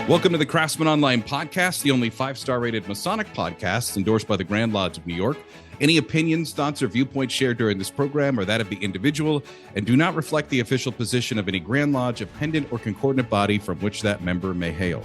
Welcome to the Craftsman Online podcast, the only 5-star rated Masonic podcast endorsed by the Grand Lodge of New York. Any opinions, thoughts, or viewpoints shared during this program are that of the individual and do not reflect the official position of any Grand Lodge, appendant, or concordant body from which that member may hail.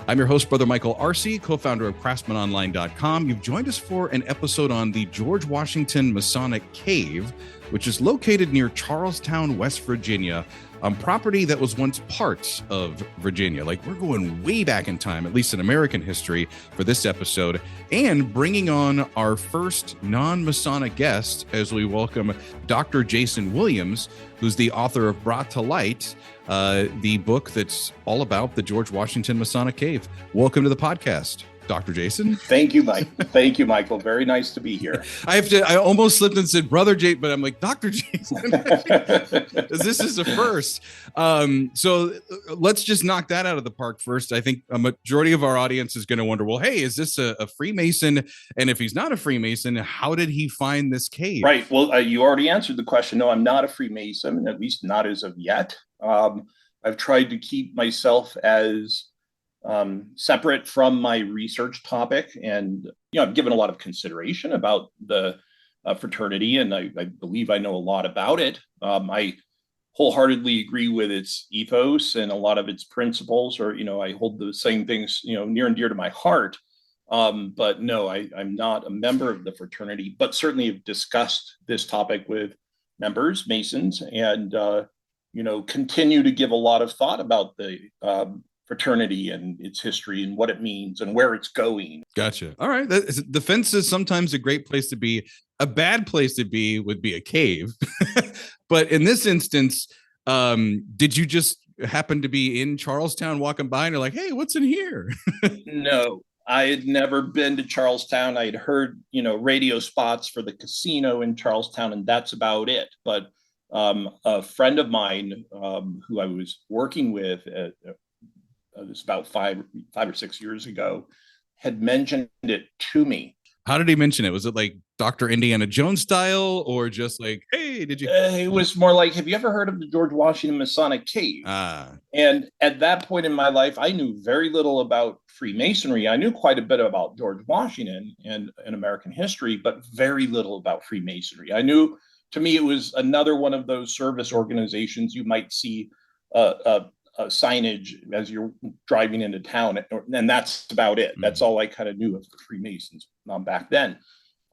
I'm your host, Brother Michael Arce, co-founder of CraftsmanOnline.com. You've joined us for an episode on the George Washington Masonic Cave, which is located near Charlestown, West Virginia, on property that was once part of Virginia. Like, we're going way back in time, at least in American history, for this episode, and bringing on our first non-Masonic guest as we welcome Dr. Jason Williams, who's the author of Brought to Light, the book that's all about the George Washington Masonic Cave. Welcome to the podcast, Dr. Jason. Thank you, Mike. Thank you, Michael. Very nice to be here. I almost slipped and said Brother Jason, but I'm like, Dr. Jason, this is the first. So let's just knock that out of the park first. I think a majority of our audience is going to wonder, well, hey, is this a Freemason? And if he's not a Freemason, how did he find this cave? Right. Well, you already answered the question. No, I'm not a Freemason, at least not as of yet. I've tried to keep myself as separate from my research topic, and I've given a lot of consideration about the fraternity, and I believe I know a lot about it. I wholeheartely agree with its ethos and a lot of its principles, or I hold the same things near and dear to my heart. But no, I'm not a member of the fraternity, but certainly have discussed this topic with members, Masons, and continue to give a lot of thought about the fraternity and its history and what it means and where it's going. Gotcha. All right. The fence is sometimes a great place to be. A bad place to be would be a cave. But in this instance, did you just happen to be in Charlestown walking by and you're like, hey, what's in here? No, I had never been to Charlestown. I had heard, radio spots for the casino in Charlestown, and that's about it. But a friend of mine who I was working with it was about five or 6 years ago, had mentioned it to me. How did he mention it? Was it like Dr. Indiana Jones style, or just like, hey, did you? It was more like, have you ever heard of the George Washington Masonic Cave? And at that point in my life, I knew very little about Freemasonry. I knew quite a bit about George Washington and American history, but very little about Freemasonry. I knew, to me, it was another one of those service organizations you might see signage as you're driving into town, and that's about it. That's all I kind of knew of the Freemasons back then,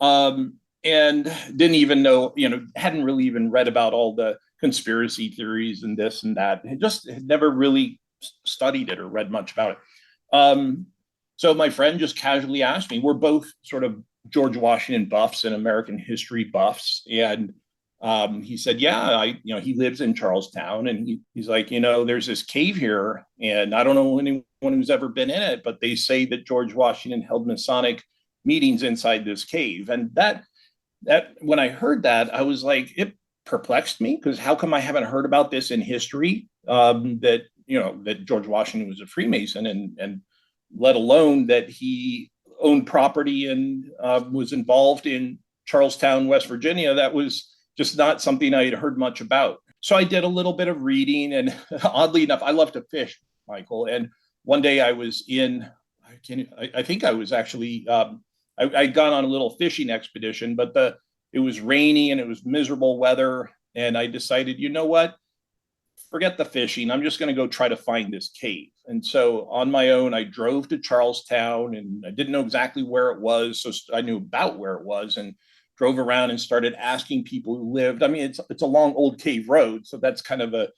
and didn't even know, hadn't really even read about all the conspiracy theories and this and that. Just had never really studied it or read much about it. So my friend just casually asked me. We're both sort of George Washington buffs and American history buffs, and he said, yeah, he lives in Charlestown, and he's like, there's this cave here, and I don't know anyone who's ever been in it, but they say that George Washington held Masonic meetings inside this cave. And that when I heard that, I was like, it perplexed me, because how come I haven't heard about this in history, that George Washington was a Freemason, and let alone that he owned property and was involved in Charlestown, West Virginia. That was just not something I had heard much about. So I did a little bit of reading, and oddly enough, I love to fish, Michael. And one day I was I think I was actually, I'd gone on a little fishing expedition, but it was rainy and it was miserable weather. And I decided, you know what? Forget the fishing. I'm just going to go try to find this cave. And so on my own, I drove to Charlestown, and I didn't know exactly where it was. So I knew about where it was, and drove around and started asking people who lived. I mean, it's a long old cave road, so that's kind of a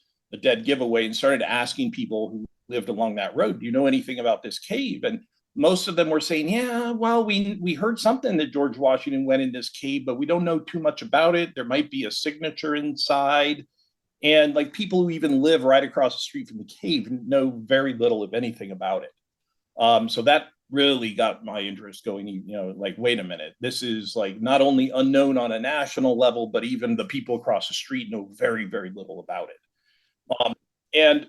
dead giveaway, and started asking people who lived along that road, do you know anything about this cave? And most of them were saying, yeah, well, we heard something that George Washington went in this cave, but we don't know too much about it. There might be a signature inside. And like, people who even live right across the street from the cave know very little of anything about it. So that really got my interest going, like, wait a minute, this is like not only unknown on a national level, but even the people across the street know very, very little about it. And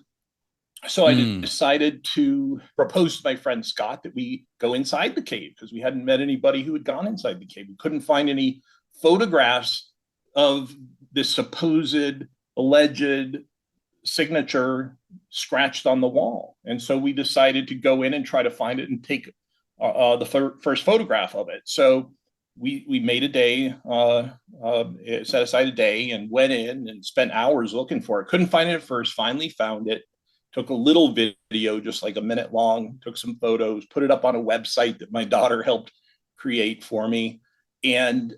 so I decided to propose to my friend Scott that we go inside the cave, because we hadn't met anybody who had gone inside the cave. We couldn't find any photographs of this supposed alleged signature scratched on the wall. And so we decided to go in and try to find it and take the first photograph of it. So we made a day, set aside a day and went in and spent hours looking for it. Couldn't find it at first, finally found it, took a little video, just like a minute long, took some photos, put it up on a website that my daughter helped create for me. And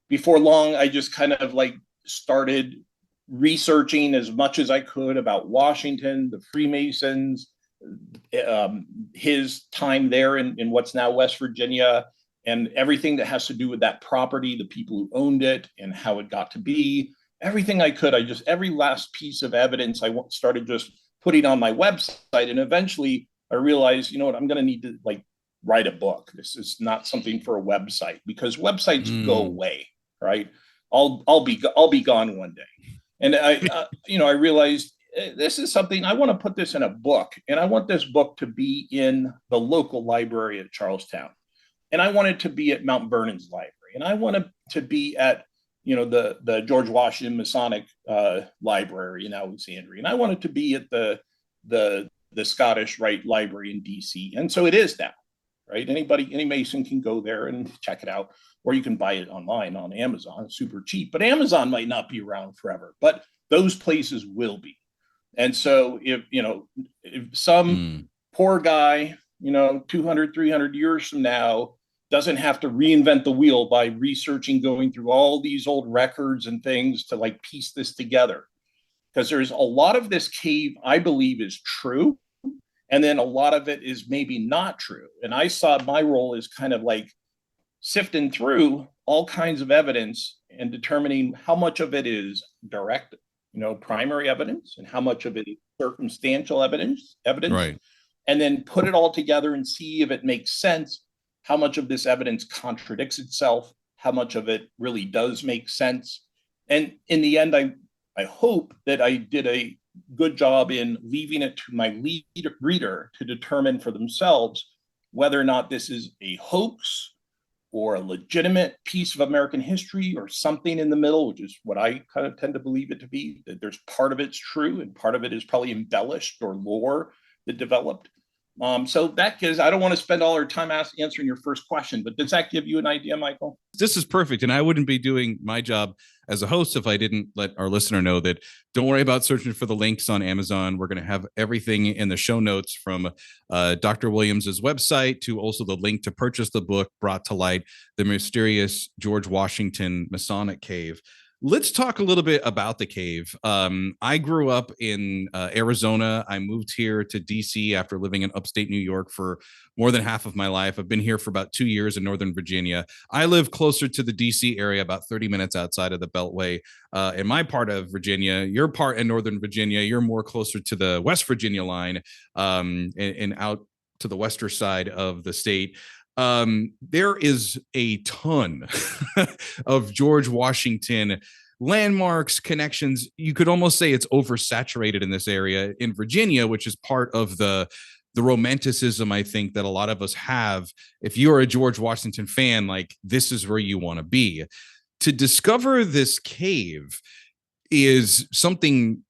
before long, I just kind of like started researching as much as I could about Washington, the Freemasons, his time there in what's now West Virginia, and everything that has to do with that property, the people who owned it and how it got to be, everything I could. Every last piece of evidence I started just putting on my website. And eventually I realized, you know what, I'm going to need to like write a book. This is not something for a website, because websites go away, right? I'll be gone one day. And I realized this is something I want to put this in a book, and I want this book to be in the local library at Charlestown. And I want it to be at Mount Vernon's library. And I want it to be at, the George Washington Masonic Library in Alexandria. And I want it to be at the Scottish Rite Library in DC. And so it is now, right? Any Mason can go there and check it out, or you can buy it online on Amazon, super cheap. But Amazon might not be around forever, but those places will be. And so if some poor guy, 200, 300 years from now, doesn't have to reinvent the wheel by researching, going through all these old records and things to like piece this together. Because there's a lot of this cave, I believe, is true. And then a lot of it is maybe not true. And I saw my role as kind of like sifting through all kinds of evidence and determining how much of it is direct, primary evidence, and how much of it is circumstantial evidence, right. And then put it all together and see if it makes sense. How much of this evidence contradicts itself? How much of it really does make sense? And in the end, I hope that I did a good job in leaving it to my reader to determine for themselves whether or not this is a hoax or a legitimate piece of American history, or something in the middle, which is what I kind of tend to believe it to be, that there's part of it's true and part of it is probably embellished or lore that developed. So that gives, I don't want to spend all our time answering your first question, but does that give you an idea, Michael? This is perfect. And I wouldn't be doing my job as a host if I didn't let our listener know that don't worry about searching for the links on Amazon. We're going to have everything in the show notes, from Dr. Williams's website to also the link to purchase the book, Brought to Light, The Mysterious George Washington Masonic Cave. Let's talk a little bit about the cave. I grew up in Arizona. I moved here to DC after living in upstate New York for more than half of my life. I've been here for about 2 years in Northern Virginia. I live closer to the DC area, about 30 minutes outside of the Beltway. In my part of Virginia, your part in Northern Virginia, you're more closer to the West Virginia line, and out to the western side of the state. There is a ton of George Washington landmarks, connections. You could almost say it's oversaturated in this area in Virginia, which is part of the romanticism, I think, that a lot of us have. If you're a George Washington fan, like, this is where you want to be. To discover this cave is something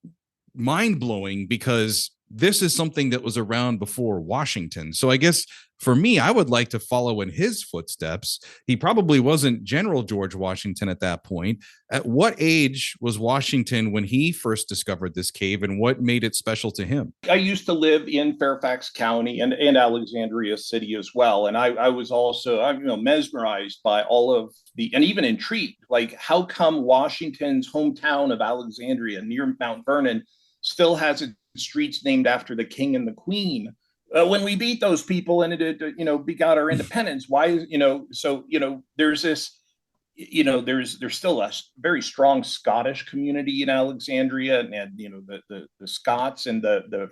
mind-blowing, because this is something that was around before Washington. So I guess for me, I would like to follow in his footsteps. He probably wasn't General George Washington at that point. At what age was Washington when he first discovered this cave, and what made it special to him? I used to live in Fairfax County and Alexandria City as well. And I was also, mesmerized by all of and even intrigued, like, how come Washington's hometown of Alexandria near Mount Vernon still has its streets named after the king and the queen? When we beat those people and it got our independence, why, there's this, there's still a very strong Scottish community in Alexandria, and the Scots and the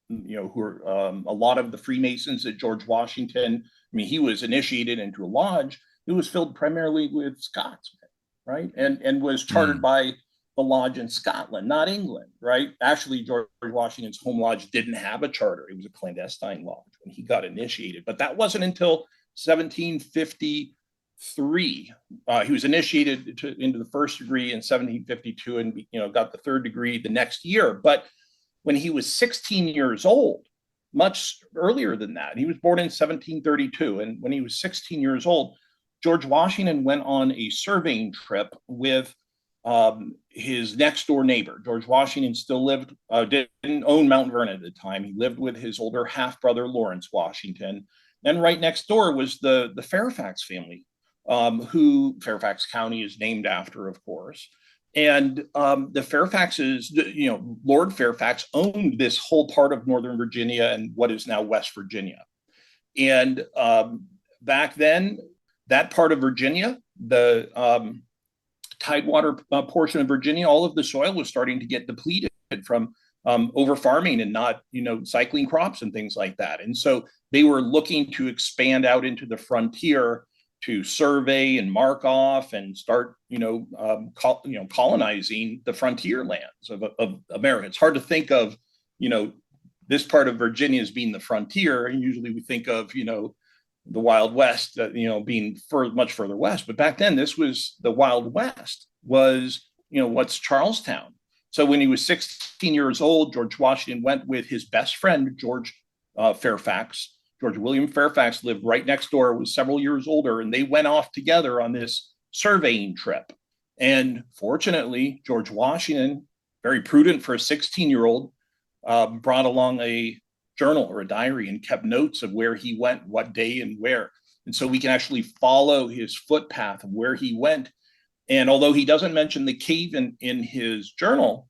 who are a lot of the Freemasons that George Washington, he was initiated into a lodge. It was filled primarily with Scotsmen, right? And was chartered by the lodge in Scotland, not England, right? Actually, George Washington's home lodge didn't have a charter. It was a clandestine lodge when he got initiated. But that wasn't until 1753. He was initiated into the first degree in 1752, and got the third degree the next year. But when he was 16 years old, much earlier than that. He was born in 1732. And when he was 16 years old, George Washington went on a surveying trip with his next door neighbor. George Washington still didn't own Mount Vernon at the time. He lived with his older half brother, Lawrence Washington. And right next door was the Fairfax family, who Fairfax County is named after, of course. And the Fairfaxes, Lord Fairfax owned this whole part of Northern Virginia and what is now West Virginia. And back then, that part of Virginia, the Tidewater portion of Virginia, all of the soil was starting to get depleted from over farming and not, cycling crops and things like that. And so they were looking to expand out into the frontier to survey and mark off and start, colonizing the frontier lands of America. It's hard to think of, this part of Virginia as being the frontier. And usually we think of, the Wild West, being much further west. But back then, this was the Wild West was, what's Charlestown. So when he was 16 years old, George Washington went with his best friend, George Fairfax. George William Fairfax lived right next door, was several years older, and they went off together on this surveying trip. And fortunately, George Washington, very prudent for a 16-year-old, brought along a journal or a diary and kept notes of where he went, what day and where. And so we can actually follow his footpath of where he went. And although he doesn't mention the cave in his journal,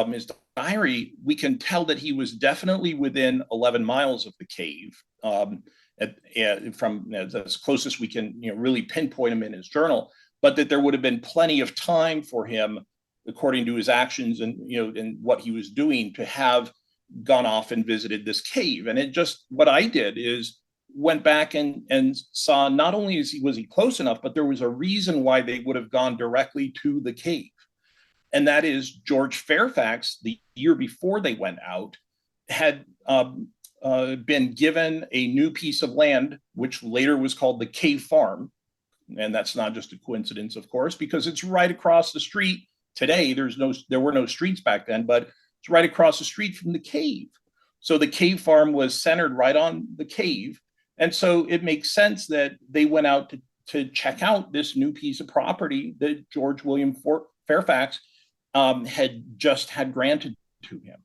his diary, we can tell that he was definitely within 11 miles of the cave, from as close as we can really pinpoint him in his journal, but that there would have been plenty of time for him, according to his actions and and what he was doing, to have gone off and visited this cave. And what I did is went back and saw not only was he close enough, but there was a reason why they would have gone directly to the cave. And that is George Fairfax, the year before they went out, had been given a new piece of land, which later was called the Cave Farm. And that's not just a coincidence, of course, because it's right across the street. Today, there were no streets back then, but it's right across the street from the cave. So the Cave Farm was centered right on the cave. And so it makes sense that they went out to check out this new piece of property that George William Fairfax had granted to him.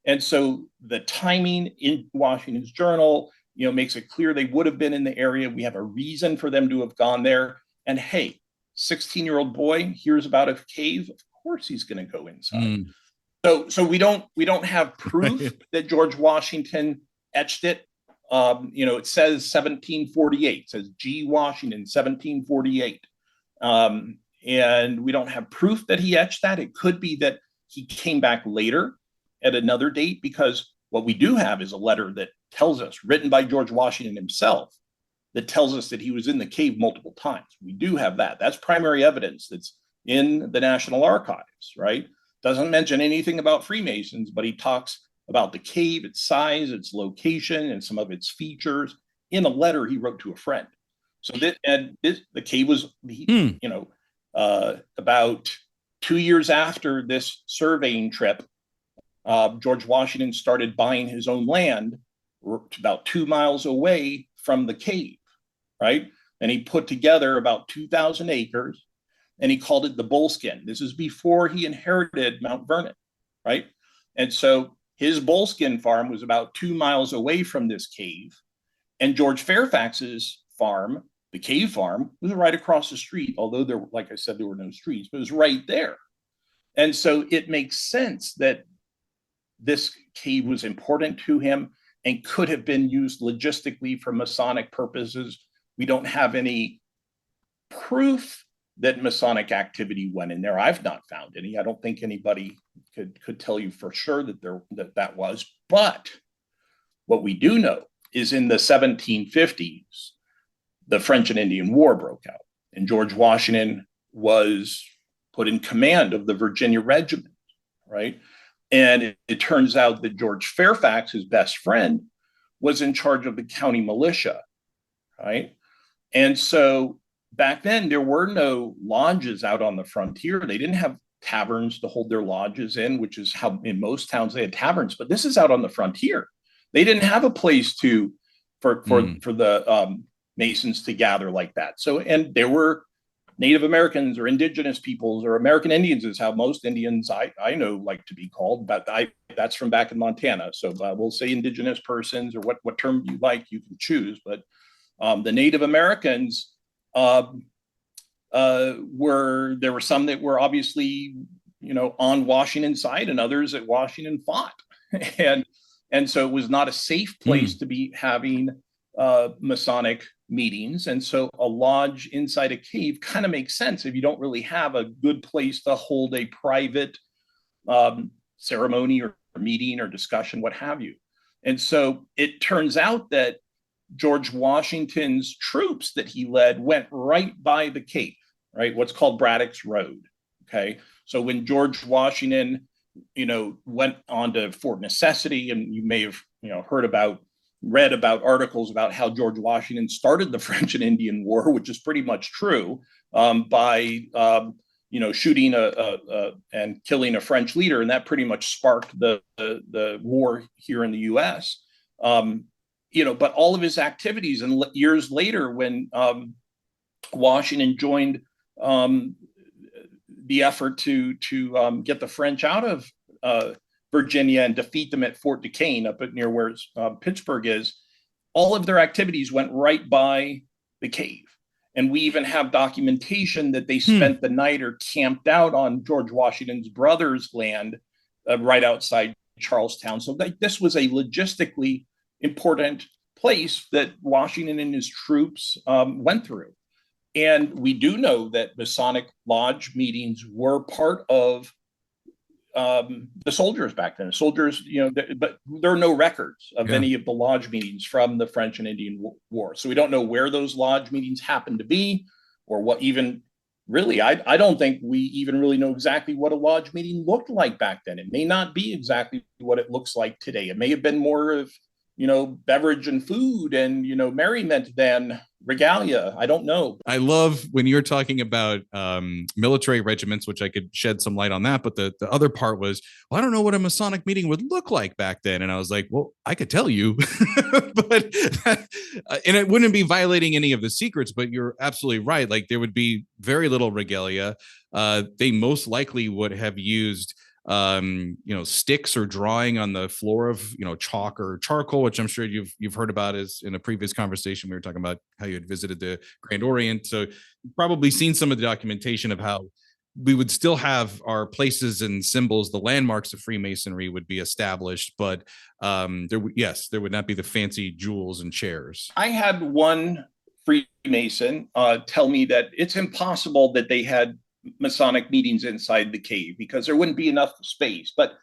And so the timing in Washington's journal, makes it clear they would have been in the area. We have a reason for them to have gone there. And hey, 16-year-old boy hears about a cave. Of course he's going to go inside. So we don't have proof that George Washington etched it. It says 1748. It says G. Washington, 1748. And we don't have proof that he etched that. It could be that he came back later at another date, because what we do have is a letter that tells us, written by George Washington himself, that tells us that he was in the cave multiple times. We do have that. That's primary evidence that's in the National Archives, right? Doesn't mention anything about Freemasons, but he talks about the cave, its size, its location, and some of its features in a letter he wrote to a friend. So the cave was, about 2 years after this surveying trip, George Washington started buying his own land about 2 miles away from the cave, right? And he put together about 2,000 acres, and he called it the Bullskin. This is before he inherited Mount Vernon, right? And so his Bullskin farm was about 2 miles away from this cave, and George Fairfax's farm, the Cave Farm, was right across the street. Although there, like I said, there were no streets, but it was right there. And so it makes sense that this cave was important to him and could have been used logistically for Masonic purposes. We don't have any proof that Masonic activity went in there. I've not found any. I don't think anybody could tell you for sure that was. But what we do know is in the 1750s, the French and Indian War broke out, and George Washington was put in command of the Virginia Regiment, right? And it turns out that George Fairfax, his best friend, was in charge of the county militia, right? And so back then, there were no lodges out on the frontier. They didn't have taverns to hold their lodges in, which is how in most towns they had taverns. But this is out on the frontier. They didn't have a place for the Masons to gather like that. So, and there were Native Americans or indigenous peoples or American Indians is how most Indians I know like to be called, but that's from back in Montana. So we'll say indigenous persons or what term you like, you can choose. But the Native Americans there were some that were obviously, on Washington's side and others that Washington fought. And so it was not a safe place to be having Masonic meetings. And so a lodge inside a cave kind of makes sense if you don't really have a good place to hold a private ceremony or meeting or discussion, what have you. And so it turns out that George Washington's troops that he led went right by the cave, right? What's called Braddock's Road. Okay. So when George Washington, went on to Fort Necessity, and you may have, read about articles about how George Washington started the French and Indian War, which is pretty much true, by, shooting and killing a French leader. And that pretty much sparked the war here in the US. But all of his activities, and years later when Washington joined the effort to get the French out of Virginia and defeat them at Fort Duquesne up near where Pittsburgh is, all of their activities went right by the cave. And we even have documentation that they spent the night or camped out on George Washington's brother's land right outside Charlestown. So this was a logistically important place that Washington and his troops went through. And we do know that Masonic Lodge meetings were part of the soldiers back then. Soldiers, but there are no records of any of the lodge meetings from the French and Indian War. So we don't know where those lodge meetings happened to be, or what even really, I don't think we even really know exactly what a lodge meeting looked like back then. It may not be exactly what it looks like today. It may have been more of, beverage and food and, merriment than regalia. I don't know. I love when you're talking about military regiments, which I could shed some light on that. But the other part was, well, I don't know what a Masonic meeting would look like back then. And I was like, well, I could tell you, but and it wouldn't be violating any of the secrets, but you're absolutely right. Like there would be very little regalia. They most likely would have used sticks or drawing on the floor of, chalk or charcoal, which I'm sure you've heard about is in a previous conversation. We were talking about how you had visited the Grand Orient. So you've probably seen some of the documentation of how we would still have our places and symbols, the landmarks of Freemasonry would be established, but there would not be the fancy jewels and chairs. I had one Freemason tell me that it's impossible that they had Masonic meetings inside the cave because there wouldn't be enough space. But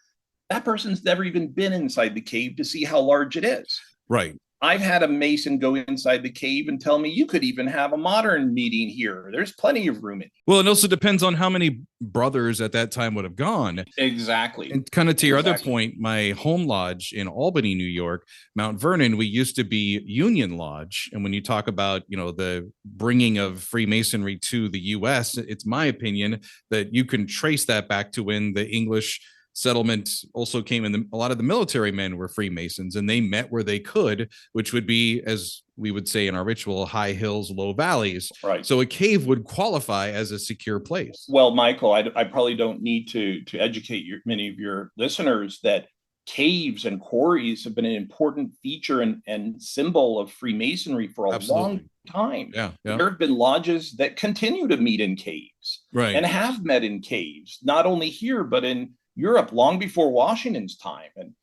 that person's never even been inside the cave to see how large it is. Right. I've had a Mason go inside the cave and tell me you could even have a modern meeting here. There's plenty of room in. Well, it also depends on how many brothers at that time would have gone. Exactly. And kind of to your other point, my home lodge in Albany, New York, Mount Vernon, we used to be Union Lodge. And when you talk about, the bringing of Freemasonry to the U.S., it's my opinion that you can trace that back to when the English settlement also came in. A lot of the military men were Freemasons, and they met where they could, which would be, as we would say in our ritual, high hills, low valleys. Right. So a cave would qualify as a secure place. Well, Michael, I probably don't need to educate many of your listeners that caves and quarries have been an important feature and symbol of Freemasonry for a long time. Yeah. There have been lodges that continue to meet in caves, right, and have met in caves, not only here, but in Europe long before Washington's time. And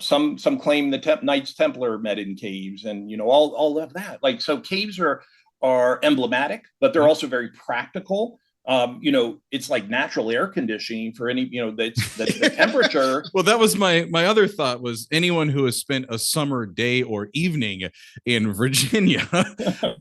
some claim the Knights Templar met in caves, and all of that. Like, so caves are emblematic, but they're also very practical. It's like natural air conditioning for any, the temperature. Well, that was my other thought, was anyone who has spent a summer day or evening in Virginia,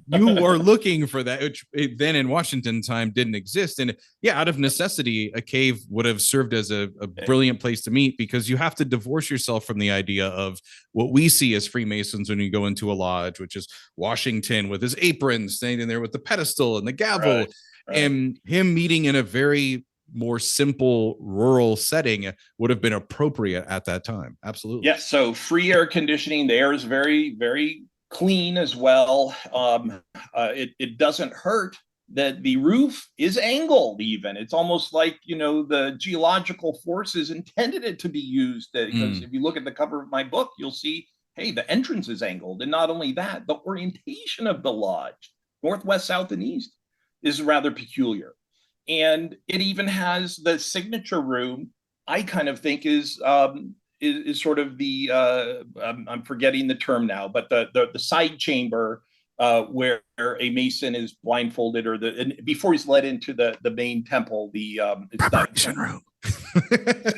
you are looking for that, which then in Washington time didn't exist. And out of necessity, a cave would have served as a brilliant place to meet, because you have to divorce yourself from the idea of what we see as Freemasons when you go into a lodge, which is Washington with his apron standing there with the pedestal and the gavel. Right. And him meeting in a very more simple rural setting would have been appropriate at that time. Absolutely. Yes. So free air conditioning, the air is very, very clean as well. It doesn't hurt that the roof is angled even. It's almost like, the geological forces intended it to be used. Because if you look at the cover of my book, you'll see, hey, the entrance is angled. And not only that, the orientation of the lodge, northwest, south, and east, is rather peculiar. And it even has the signature room, I kind of think is sort of the, I'm forgetting the term now, but the side chamber where a Mason is blindfolded, or before he's led into the main temple, the preparation room.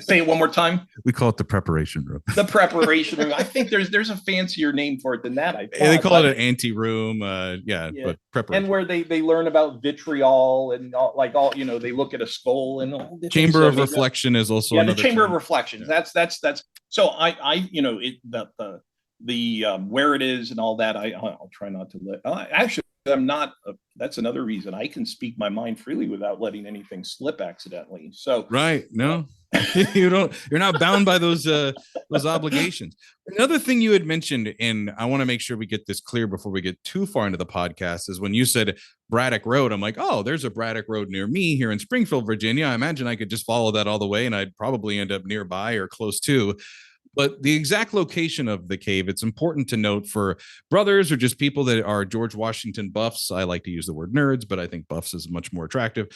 Say it one more time. We call it the preparation room. The preparation room. I think there's a fancier name for it than that. They call it an ante room. Yeah, but preparation. And where they learn about vitriol and all they look at a skull and all. Chamber of reflection is also the chamber of reflections. Yeah. That's so where it is and all that. I'll try not to let. Actually, I'm not. That's another reason I can speak my mind freely without letting anything slip accidentally. So right, no, you're not bound by those obligations. Another thing you had mentioned, and I want to make sure we get this clear before we get too far into the podcast, is when you said Braddock Road. I'm like, oh, there's a Braddock Road near me here in Springfield, Virginia. I imagine I could just follow that all the way, and I'd probably end up nearby or close to. But the exact location of the cave, it's important to note for brothers or just people that are George Washington buffs. I like to use the word nerds, but I think buffs is much more attractive.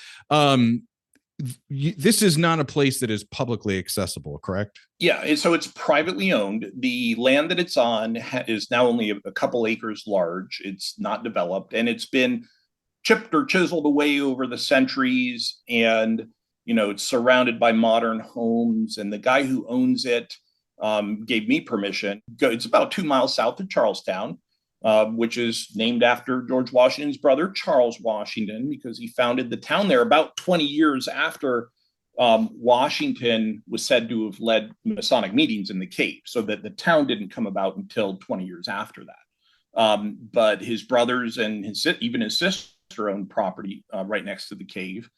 This is not a place that is publicly accessible, correct? Yeah, so it's privately owned. The land that it's on is now only a couple acres large. It's not developed, and it's been chipped or chiseled away over the centuries. And, it's surrounded by modern homes. And the guy who owns it gave me permission. It's about 2 miles south of Charlestown, which is named after George Washington's brother, Charles Washington, because he founded the town there about 20 years after Washington was said to have led Masonic meetings in the cave, so that the town didn't come about until 20 years after that. But his brothers and even his sister owned property right next to the cave.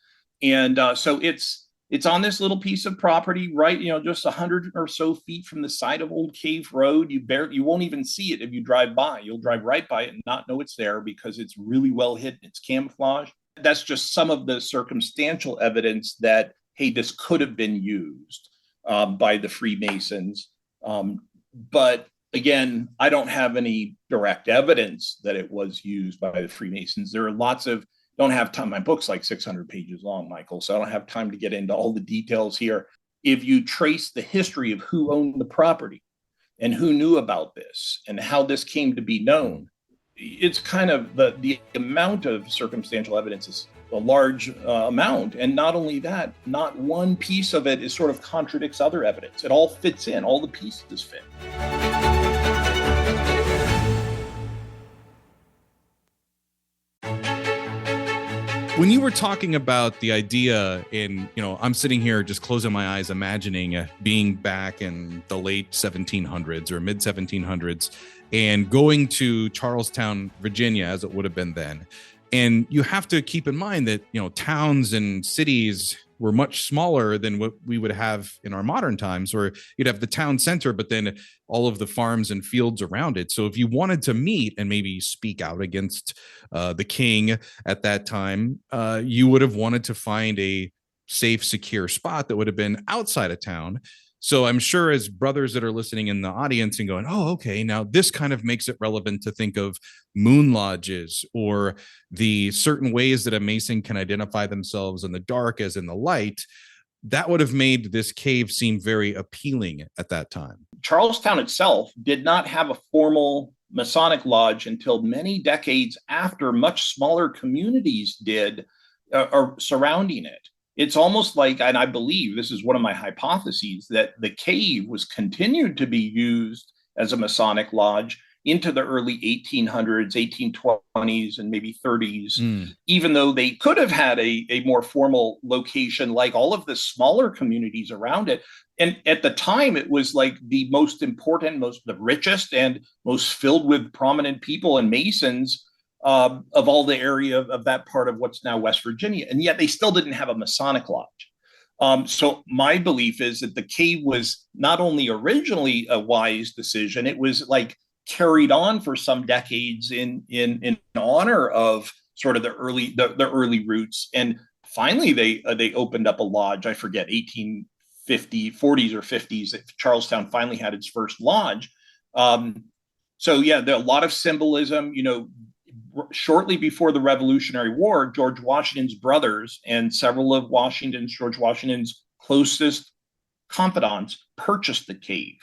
And so it's on this little piece of property, right? Just 100 or so feet from the side of Old Cave Road. You won't even see it if you drive by. You'll drive right by it and not know it's there because it's really well hidden. It's camouflaged. That's just some of the circumstantial evidence that, hey, this could have been used by the Freemasons. But again, I don't have any direct evidence that it was used by the Freemasons. There are don't have time. My book's like 600 pages long, Michael, so I don't have time to get into all the details here. If you trace the history of who owned the property and who knew about this and how this came to be known, it's kind of the amount of circumstantial evidence is a large amount. And not only that, not one piece of it is sort of contradicts other evidence. It all fits in, all the pieces fit. When you were talking about the idea I'm sitting here just closing my eyes, imagining being back in the late 1700s or mid 1700s and going to Charlestown, Virginia, as it would have been then. And you have to keep in mind that, towns and cities were much smaller than what we would have in our modern times, where you'd have the town center, but then all of the farms and fields around it. So if you wanted to meet and maybe speak out against the king at that time, you would have wanted to find a safe, secure spot that would have been outside of town. So I'm sure as brothers that are listening in the audience and going, oh, okay, now this kind of makes it relevant to think of moon lodges or the certain ways that a Mason can identify themselves in the dark as in the light. That would have made this cave seem very appealing at that time. Charlestown itself did not have a formal Masonic lodge until many decades after much smaller communities did or surrounding it. It's almost like, and I believe this is one of my hypotheses, that the cave was continued to be used as a Masonic lodge into the early 1800s, 1820s, and maybe 30s, even though they could have had a more formal location like all of the smaller communities around it. And at the time, it was like the most important, the richest, and most filled with prominent people and Masons of all the area of that part of what's now West Virginia. And yet they still didn't have a Masonic lodge. So my belief is that the cave was not only originally a wise decision, it was like carried on for some decades in honor of sort of the early roots. And finally, they opened up a lodge. I forget 1850, 40s or 50s. Charlestown finally had its first lodge. So yeah, there are a lot of symbolism. Shortly before the Revolutionary War, George Washington's brothers and several of George Washington's closest confidants purchased the cave,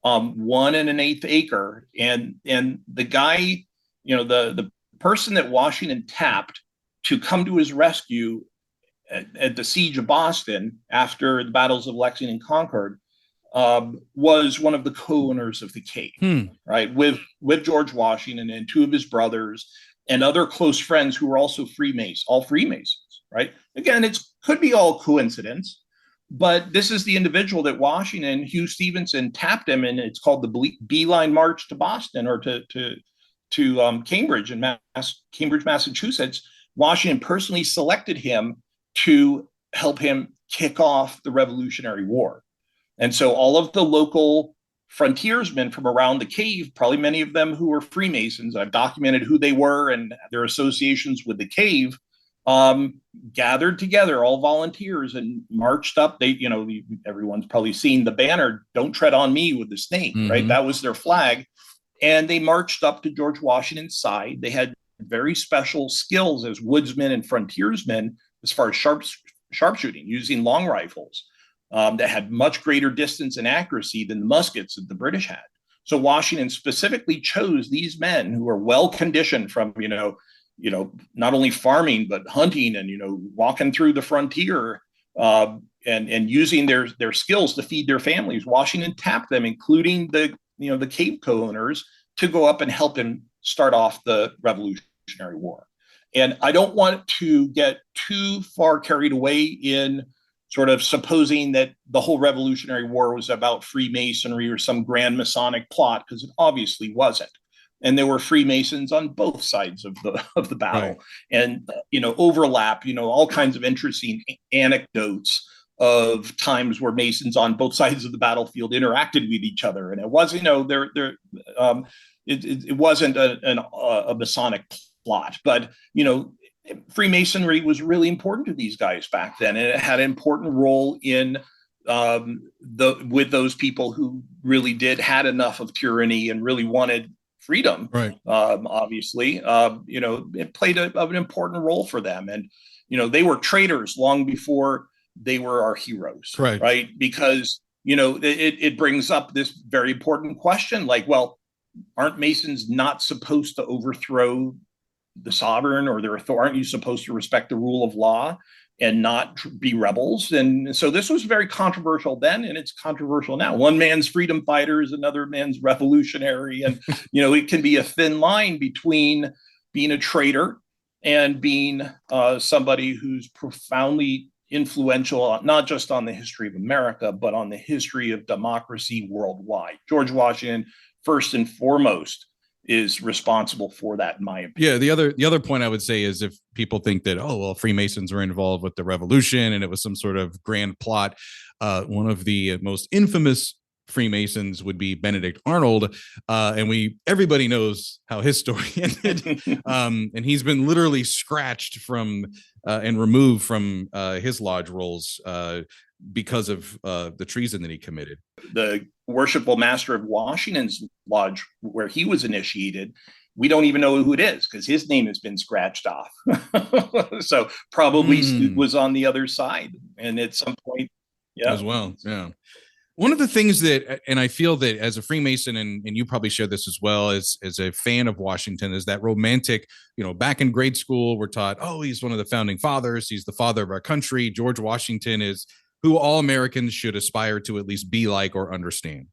1 1/8 acre, and the guy, the person that Washington tapped to come to his rescue at the siege of Boston after the battles of Lexington and Concord, was one of the co-owners of the cave, right? With George Washington and 2 of his brothers and other close friends who were also all Freemasons, right? Again, it could be all coincidence, but this is the individual that Washington, Hugh Stevenson, tapped him, and it's called the Beeline March to Boston, or to Cambridge Cambridge, Massachusetts. Washington personally selected him to help him kick off the Revolutionary War. And so all of the local frontiersmen from around the cave, probably many of them who were Freemasons, I've documented who they were and their associations with the cave, gathered together, all volunteers, and marched up. Everyone's probably seen the banner, "Don't tread on me," with the snake, right? That was their flag. And they marched up to George Washington's side. They had very special skills as woodsmen and frontiersmen as far as sharpshooting, using long rifles. That had much greater distance and accuracy than the muskets that the British had. So Washington specifically chose these men who were well conditioned from, not only farming, but hunting and, walking through the frontier, and using their skills to feed their families. Washington tapped them, including the cave co-owners, to go up and help him start off the Revolutionary War. And I don't want to get too far carried away in sort of supposing that the whole Revolutionary War was about Freemasonry or some grand Masonic plot, because it obviously wasn't. And there were Freemasons on both sides of the battle, right. And overlap, all kinds of interesting anecdotes of times where Masons on both sides of the battlefield interacted with each other, and it was, it wasn't a Masonic plot, but Freemasonry was really important to these guys back then, and it had an important role in with those people who really had enough of tyranny and really wanted freedom. Right. Obviously, it played an important role for them, and they were traitors long before they were our heroes. Right? Because it brings up this very important question, like, well, aren't Masons not supposed to overthrow the sovereign or their authority? Aren't you supposed to respect the rule of law and not be rebels? And so this was very controversial then, and it's controversial now. One man's freedom fighter is another man's revolutionary, and it can be a thin line between being a traitor and being somebody who's profoundly influential, not just on the history of America, but on the history of democracy worldwide. George Washington, first and foremost, is responsible for that, in my opinion. Yeah, the other point I would say is, if people think that, Freemasons were involved with the revolution and it was some sort of grand plot, one of the most infamous Freemasons would be Benedict Arnold, and everybody knows how his story ended, and he's been literally scratched from and removed from his lodge rolls because of the treason that he committed. The worshipful master of Washington's lodge, where he was initiated, we don't even know who it is because his name has been scratched off. So probably was on the other side, and at some point, as well. Yeah. One of the things that, and I feel that as a Freemason, and you probably share this as well, as a fan of Washington, is that romantic, back in grade school, we're taught, he's one of the founding fathers. He's the father of our country. George Washington is who all Americans should aspire to at least be like or understand.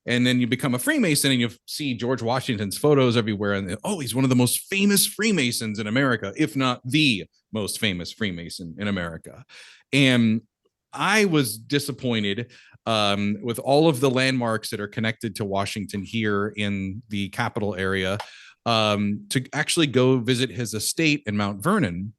And then you become a Freemason and you see George Washington's photos everywhere. And he's one of the most famous Freemasons in America, if not the most famous Freemason in America. And I was disappointed with all of the landmarks that are connected to Washington here in the capital area, to actually go visit his estate in Mount Vernon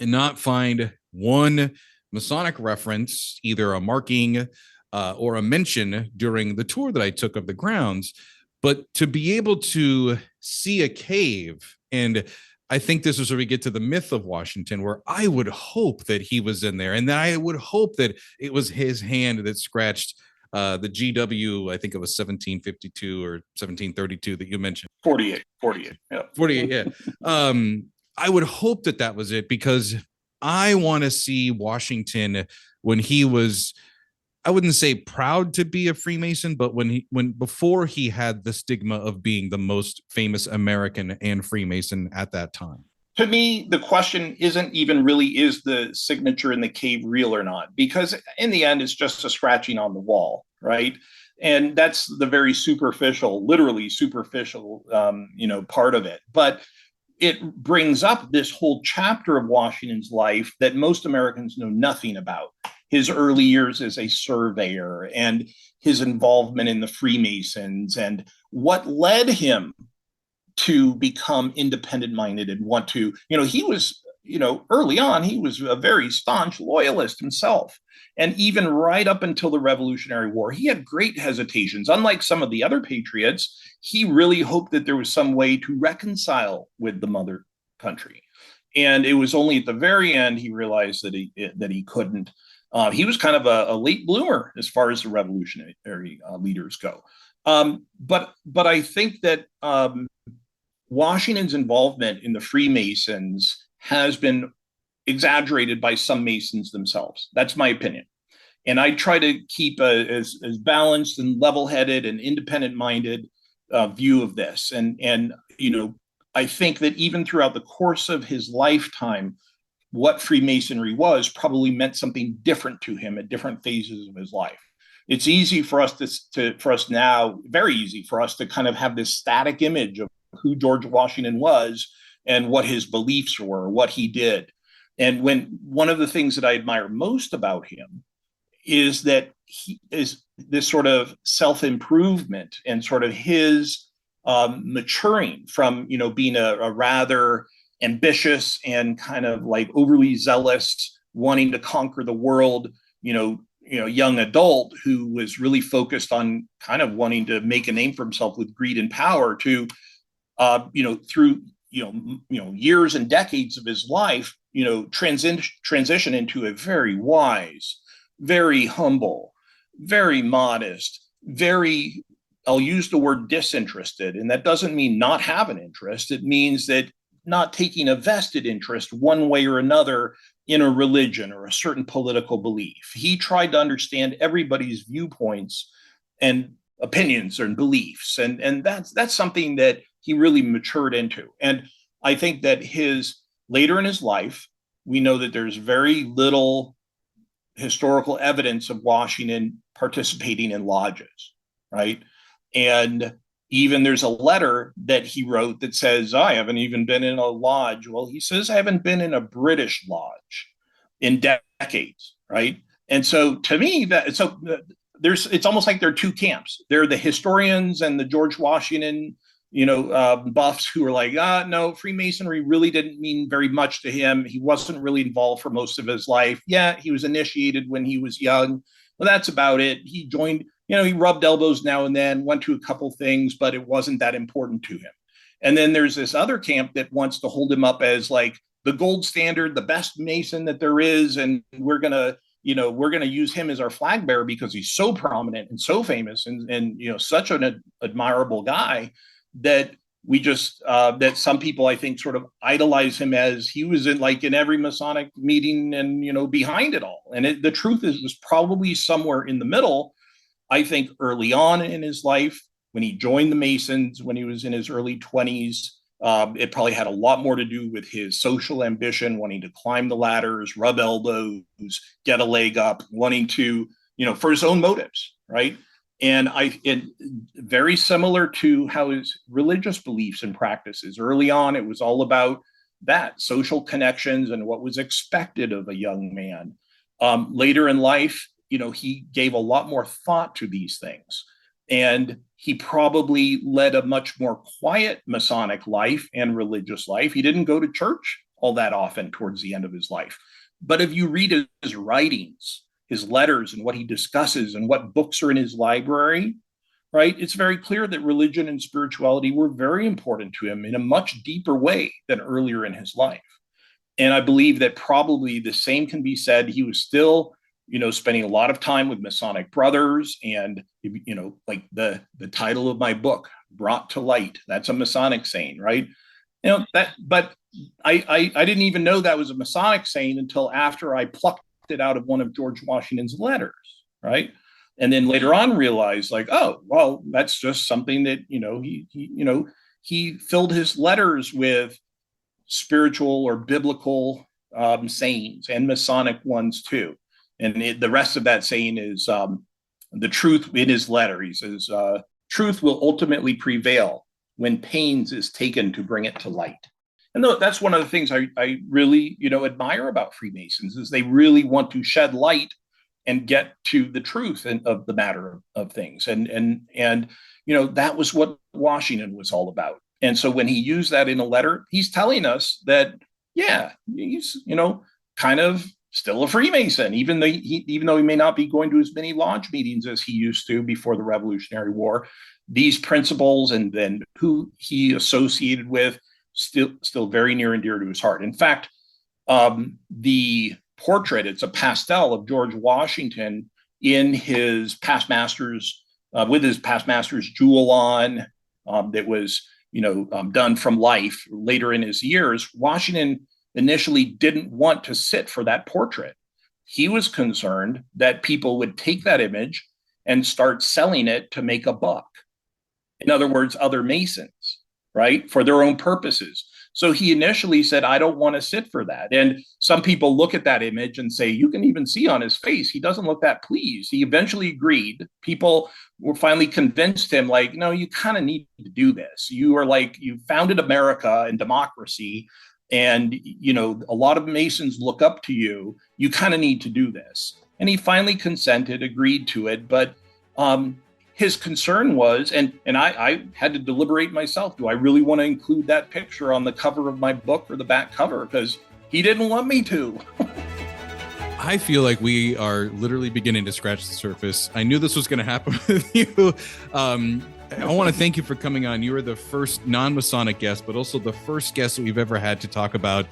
and not find one Masonic reference, either a marking or a mention during the tour that I took of the grounds. But to be able to see a cave, and I think this is where we get to the myth of Washington, where I would hope that he was in there, and that I would hope that it was his hand that scratched the GW, I think it was 1752 or 1732 that you mentioned. 48, yeah. 48, yeah. I would hope that that was it, because I want to see Washington when he was, I wouldn't say proud to be a Freemason, but before he had the stigma of being the most famous American and Freemason at that time. To me, the question isn't even really, is the signature in the cave real or not? Because in the end, it's just a scratching on the wall, right? And that's the very superficial, literally superficial, part of it. But it brings up this whole chapter of Washington's life that most Americans know nothing about. His early years as a surveyor and his involvement in the Freemasons and what led him to become independent-minded and want to, he was, early on, he was a very staunch loyalist himself. And even right up until the Revolutionary War, he had great hesitations. Unlike some of the other patriots, he really hoped that there was some way to reconcile with the mother country. And it was only at the very end he realized that he couldn't. He was kind of a late bloomer as far as the revolutionary leaders go. But I think that Washington's involvement in the Freemasons has been exaggerated by some Masons themselves. That's my opinion. And I try to keep as balanced and level-headed and independent-minded view of this. And I think that even throughout the course of his lifetime, what Freemasonry was probably meant something different to him at different phases of his life. It's easy for us very easy for us to kind of have this static image of who George Washington was and what his beliefs were, what he did. And one of the things that I admire most about him is that he is this sort of self-improvement and sort of his maturing from, being a rather ambitious and kind of like overly zealous, wanting to conquer the world, young adult who was really focused on kind of wanting to make a name for himself with greed and power to, through years and decades of his life, transition into a very wise, very humble, very modest, very, I'll use the word disinterested. And that doesn't mean not have an interest. It means that not taking a vested interest one way or another in a religion or a certain political belief. He tried to understand everybody's viewpoints and opinions and beliefs. And that's something that he really matured into. And I think that later in his life, we know that there's very little historical evidence of Washington participating in lodges, right? And even there's a letter that he wrote that says, I haven't even been in a lodge. Well, he says, I haven't been in a British lodge in decades, right? And so to me, it's almost like there are two camps. There are the historians and the George Washington buffs who are like, no, Freemasonry really didn't mean very much to him. He wasn't really involved for most of his life. Yeah, he was initiated when he was young. Well, that's about it. He joined, he rubbed elbows now and then, went to a couple things, but it wasn't that important to him. And then there's this other camp that wants to hold him up as like the gold standard, the best Mason that there is. And we're going to use him as our flag bearer because he's so prominent and so famous and such an admirable guy that we just that some people I think sort of idolize him as he was in every Masonic meeting and behind it all. And the truth is, it was probably somewhere in the middle. I think early on in his life, when he joined the Masons, when he was in his early 20s, it probably had a lot more to do with his social ambition, wanting to climb the ladders, rub elbows, get a leg up, wanting to, for his own motives, right? And very similar to how his religious beliefs and practices. Early on, it was all about that, social connections and what was expected of a young man. Later in life, he gave a lot more thought to these things. And he probably led a much more quiet Masonic life and religious life. He didn't go to church all that often towards the end of his life. But if you read his writings, his letters, and what he discusses and what books are in his library, right, it's very clear that religion and spirituality were very important to him in a much deeper way than earlier in his life. And I believe that probably the same can be said. He was still, spending a lot of time with Masonic brothers, and, like the title of my book, Brought to Light, that's a Masonic saying, right? But I didn't even know that was a Masonic saying until after I plucked it out of one of George Washington's letters, right? And then later on realized, like, oh, well, that's just something that, he filled his letters with spiritual or biblical sayings, and Masonic ones too. And the rest of that saying is the truth in his letter. He says, truth will ultimately prevail when pains is taken to bring it to light. And that's one of the things I really, admire about Freemasons, is they really want to shed light and get to the truth of the matter of things. And that was what Washington was all about. And so when he used that in a letter, he's telling us that, yeah, he's, kind of still a Freemason, even though he may not be going to as many lodge meetings as he used to before the Revolutionary War. These principles and then who he associated with still very near and dear to his heart. In fact, the portrait, it's a pastel of George Washington in his past masters, with his past master's jewel on, that was done from life later in his years. Washington initially didn't want to sit for that portrait. He was concerned that people would take that image and start selling it to make a buck. In other words, other Masons, right, for their own purposes. So he initially said, I don't want to sit for that. And some people look at that image and say, you can even see on his face, he doesn't look that pleased. He eventually agreed. People were finally convinced him, like, no, you kind of need to do this. You founded America and democracy. And, a lot of Masons look up to you. You kind of need to do this. And he finally consented, agreed to it. But his concern was, and I had to deliberate myself, do I really want to include that picture on the cover of my book or the back cover? Because he didn't want me to. I feel like we are literally beginning to scratch the surface. I knew this was going to happen with you. I want to thank you for coming on. You are the first non-Masonic guest, but also the first guest that we've ever had to talk about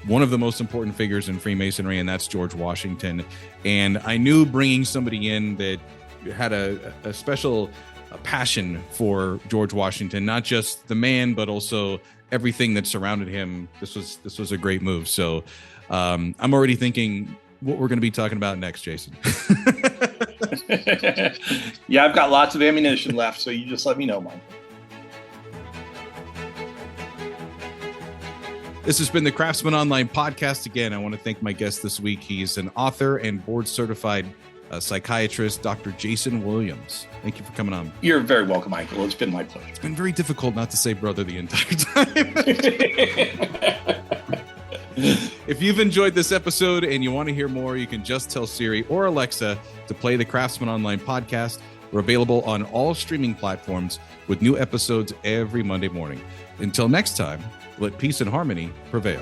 one of the most important figures in Freemasonry, and that's George Washington. And I knew bringing somebody in that had a special passion for George Washington, not just the man, but also everything that surrounded him. This was a great move. So I'm already thinking what we're going to be talking about next, Jason. Yeah, I've got lots of ammunition left, so you just let me know, Mike. This has been the Craftsman Online podcast. Again, I want to thank my guest this week. He's an author and board-certified psychiatrist, Dr. Jason Williams. Thank you for coming on. You're very welcome, Michael. It's been my pleasure. It's been very difficult not to say brother the entire time. If you've enjoyed this episode and you want to hear more, you can just tell Siri or Alexa to play the Craftsman Online podcast. We're available on all streaming platforms with new episodes every Monday morning. Until next time, let peace and harmony prevail.